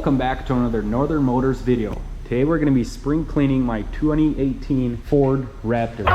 Welcome back to another Northern Motors video. Today we're going to be spring cleaning my 2018 Ford Raptor.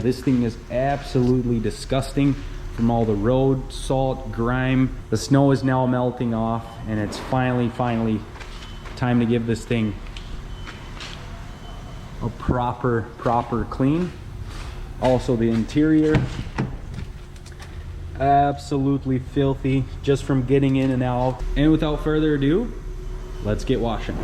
This thing is absolutely disgusting from all the road salt, grime. The snow is now melting off and it's finally time to give this thing a proper clean. Also the interior, absolutely filthy just from getting in and out. And without further ado, let's get washing.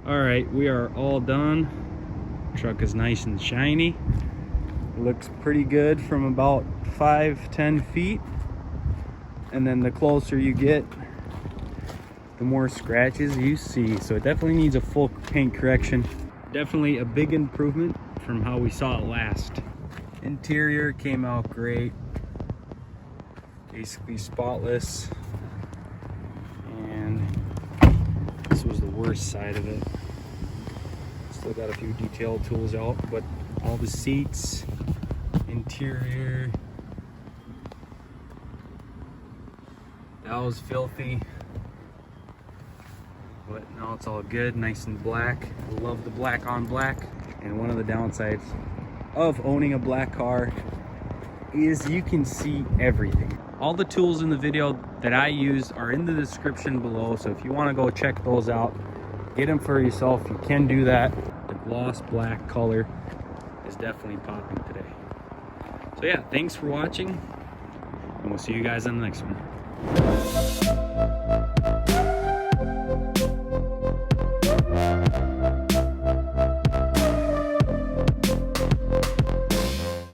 All right, we are all done. Truck is nice and shiny. Looks pretty good from about 5-10 feet. And then the closer you get, the more scratches you see. So it definitely needs a full paint correction. Definitely a big improvement from how we saw it last. Interior came out great. Basically spotless. And this was the worst side of it. Still got a few detail tools out, but all the seats, interior, that was filthy. But now it's all good, nice and black. I love the black on black. And one of the downsides of owning a black car is you can see everything. All the tools in the video that I use are in the description below, so if you want to go check those out, get them for yourself, you can do that. The gloss black color is definitely popping today. So yeah, thanks for watching, and we'll see you guys on the next one.